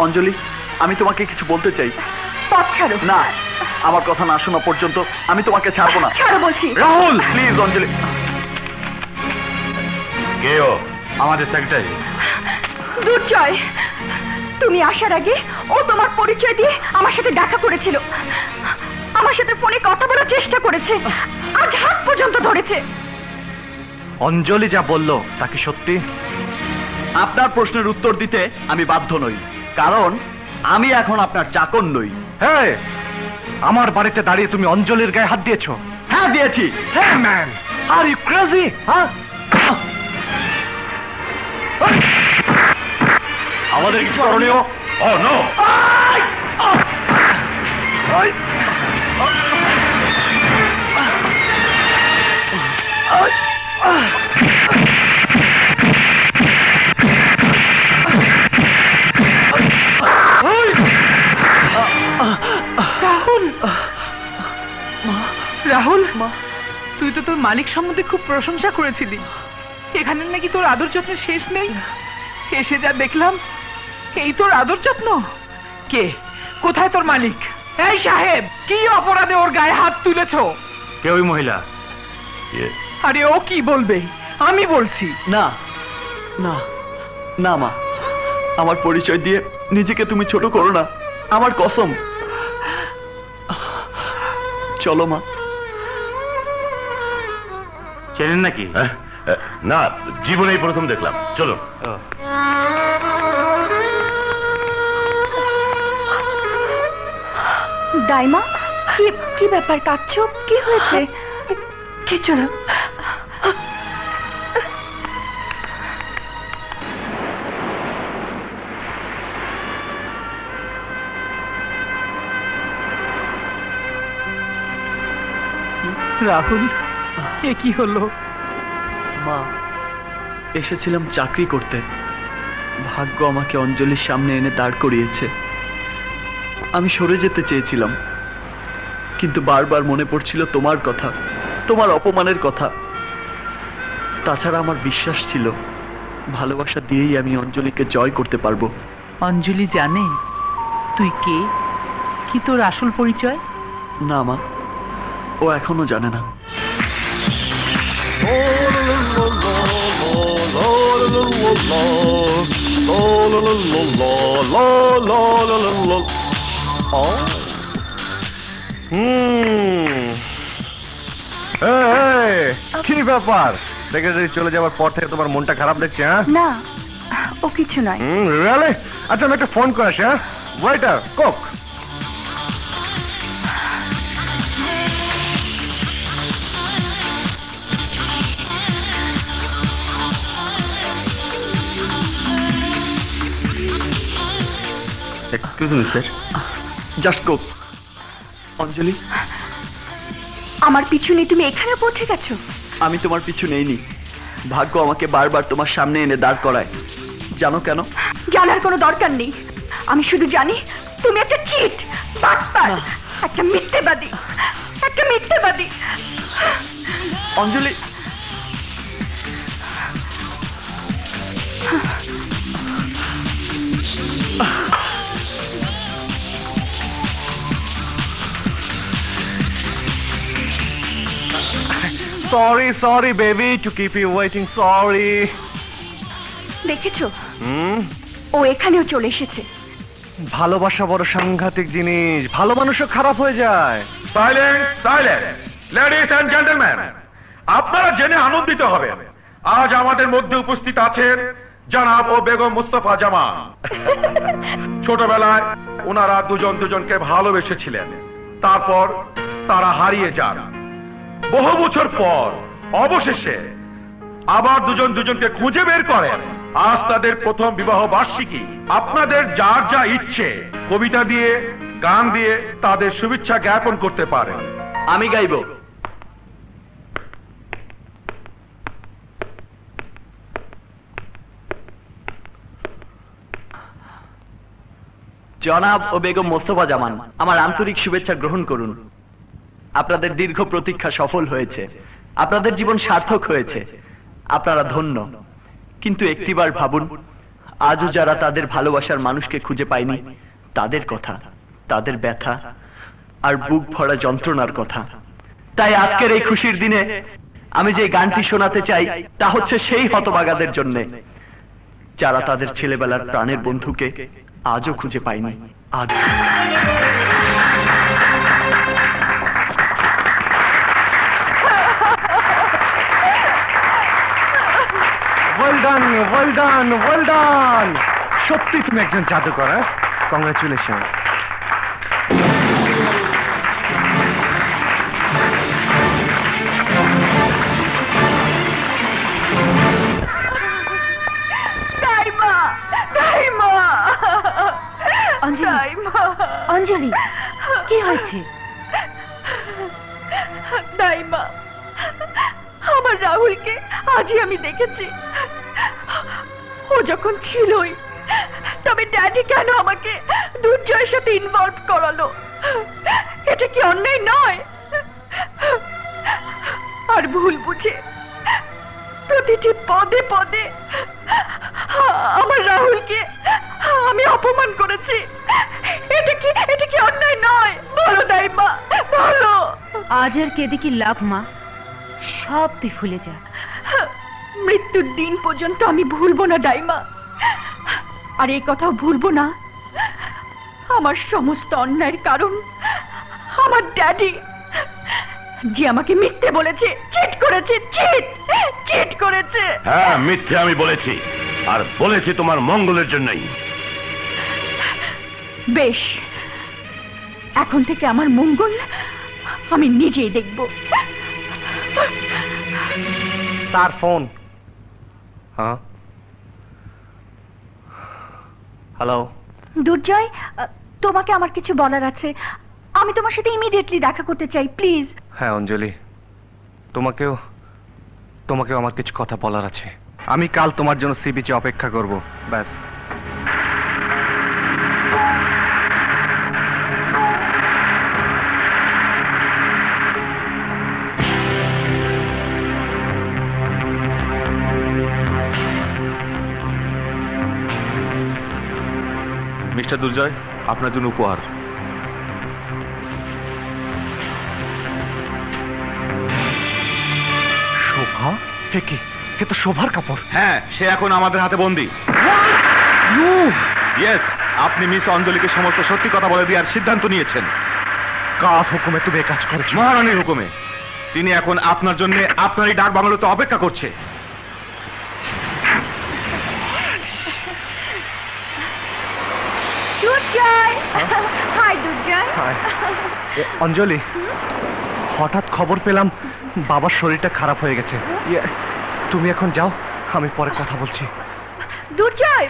অঞ্জলি, আমি তোমাকে কিছু বলতে চাই। পথ ছাড়ো। না, আমার কথা না শোনা পর্যন্ত আমি তোমাকে ছাড়বো না। ছাড়ো বলছি। রাহুল, প্লিজ অঞ্জলি। কে ও? আমাদের সেক্রেটারি। দুর্জয়, তুমি আসার আগে ও তোমার পরিচয় দিয়ে আমার সাথে দেখা করেছিল, আমার সাথে ফোনে কথা বলার চেষ্টা করেছে, আজ হাত পর্যন্ত ধরেছে। অঞ্জলি যা বললো তা কি সত্যি? আপনার প্রশ্নের উত্তর দিতে আমি বাধ্য নই, কারণ আমি এখন আপনার চাকর নই। হ্যাঁ, আমার বাড়িতে দাঁড়িয়ে তুমি অঞ্জলির গায়ে হাত দিয়েছো? হ্যাঁ, দিয়েছি। হ্যাঁ ম্যান, আর ইউ ক্রেজি? হ্যাঁ, আমাদের কিছু করণীয়? ও নো। রাহুল, রাহুল, তুই তো তোর মালিক সম্বন্ধে খুব প্রশংসা করেছিলি। এখানে নাকি তোর আদর যত্নের শেষ নেই। এসে যা দেখলাম, এই তোর আদর যত্ন? কে, কোথায় তোর মালিক? এই সাহেব, কি অপরাধে ওর গায়ে হাত তুলেছো? কে ওই মহিলা? আরে ও কি বলবে, আমি বলছি। না না না মা, আমার পরিচয় দিয়ে নিজেকে তুমি ছোট করো না, আমার কসম। চলো মা। চেনেন নাকি? না, জীবনেই প্রথম দেখলাম। চলুন। দাইমা, কি কি ব্যাপার, কাঁদছো? কি হয়েছে? কিছু না। রাহুল, এ কি হলো? মা, এসেছিলাম চাকরি করতে, ভাগ্য আমাকে অঞ্জলির সামনে এনে দাঁড় করিয়েছে। আমি সরে যেতে চেয়েছিলাম, কিন্তু বারবার মনে পড়ছিল তোমার কথা, তোমার অপমানের কথা। তাছাড়া আমার বিশ্বাস ছিল ভালোবাসা দিয়েই আমি অঞ্জলিকে জয় করতে পারবো। অঞ্জলি জানে তুই কে, কি তোর আসল পরিচয়? না মা, ও এখনো জানে না। কি ব্যাপার? সেক্রেটারি চলে যাওয়ার পর থেকে তোমার মনটা খারাপ দেখছে? হ্যাঁ না, ও কিছু নয়। রিয়েলি? আচ্ছা, আমি একটা ফোন করে আসি। হ্যাঁ, waiter, coke. Excuse me sir. Just go. Anjali, আমার পিছু নিয়ে তুমি এখানে পৌঁছে গেছো? আমি তোমার পিছু নেইনি, ভাগ্য আমাকে বারবার তোমার সামনে এনে দাঁড় করায়। জানো কেন? জানার কোনো দরকার নেই, আমি শুধু জানি তুমি একটা চিট, বাটপার, একটা মিথ্যেবাদী, একটা মিথ্যেবাদী। Anjali, sorry baby, to keep you waiting, sorry. দেখেছো, ও এখানেও চলে এসেছে। ভালোবাসা বড় সাংঘাতিক জিনিস, ভালো মানুষও খারাপ হয়ে যায়। Silent, silent. Ladies and gentleman, আপনারা জেনে আনন্দিত হবেন, আজ আমাদের মধ্যে উপস্থিত আছেন জনাব ও বেগম মুস্তফা জামান। ছোটবেলায় ওনারা দুজন দুজনকে ভালোবেসেছিলেন, তারপর তারা হারিয়ে যান। বহু বছর পর অবশেষে আবার দুজন দুজনকে খুঁজে বের করেন। আজ তাদের প্রথম বিবাহ বার্ষিকী। আপনাদের যার যা ইচ্ছে কবিতা দিয়ে, গান দিয়ে তাদের শুভেচ্ছা জ্ঞাপন করতে পারেন। আমি গাইব। জনাব ও বেগম মোস্তফা জামান, আমার আন্তরিক শুভেচ্ছা গ্রহণ করুন। আপনাদের দীর্ঘ প্রতীক্ষা সফল হয়েছে, আপনাদের জীবন সার্থক হয়েছে, আপনারা ধন্য। কিন্তু একটিবার ভাবুন, আজও যারা তাদের ভালোবাসার মানুষকে খুঁজে পায়নি তাদের কথা, তাদের ব্যথা আর বুক ভরা যন্ত্রণার কথা। তাই আজকের এই খুশির দিনে আমি যে গানটি শোনাতে চাই তা হচ্ছে সেই হতভাগাদের জন্য, যারা তাদের ছেলেবেলার প্রাণের বন্ধুকে আজও খুঁজে পায়নি। আজ well done, well done, well done. সত্যি তুমি একজন জাদুকর। কংগ্রেচুলেশন। দাইমা, দাইমা, দাইমা। অঞ্জলি, কি হয়েছে? দাইমা, আমার রাহুলকে আজই আমি দেখেছি। ও যখন ছিলই, তবে ড্যাডি কেন আমাকে দুর্জয়ের সাথে ইনভলভ করালো? এটা কি অন্যায় নয়? আর ভুল বুঝে প্রতিটি পদে পদে আমার রাহুলকে আমি অপমান করেছি। এটা কি অন্যায় নয়? বলো দাইমা, বলো। আজ আর কেঁদে কি লাভ মা? সব তুই ভুলে যা। মৃত্যুর দিন পর্যন্ত আমি ভুলবো না দাইমা। আর এই কথাও ভুলবো না, আমার সমস্ত অন্যায়ের কারণ আমার ড্যাডি, যে আমাকে মিথ্যে বলেছে, চিট করেছে, চিট করেছে। হ্যাঁ, মিথ্যে আমি বলেছি, আর বলেছি তোমার মঙ্গলের জন্যই। বেশ, এখন থেকে আমার মঙ্গল আমি নিজেই দেখব। তার ফোন। হ্যাঁ, হ্যালো। দুর্জয়, তোমাকে আমার কিছু বলার আছে। আমি তোমার সাথে ইমিডিয়েটলি দেখা করতে চাই, প্লিজ। হ্যাঁ অঞ্জলি, তোমাকেও আমার কিছু কথা বলার আছে। আমি কাল তোমার জন্য সি বিচে অপেক্ষা করব, ব্যাস। মিস্টার দুর্জয়, আপনার জন্য উপহার। শোভা? কি এ তো শোভার কাপড়। হ্যাঁ, সে এখন আমাদের হাতে বন্দী। ইয়েস, আপনি মিস অঞ্জলিকে সমস্ত সত্যি কথা বলে দেওয়ার সিদ্ধান্ত নিয়েছেন। কার হুকুমে তুমি এই কাজ করেছো? মহারানীর হুকুমে। তিনি এখন আপনার জন্য আপনারই ডাক বাংলোতে অপেক্ষা করছে। দুর্জয়, হাই দুর্জয়। হায়। অঞ্জলি, হঠাৎ খবর পেলাম বাবার শরীরটা খারাপ হয়ে গেছে। তুমি এখন যাও, আমি পরে কথা বলছি। দুর্জয়,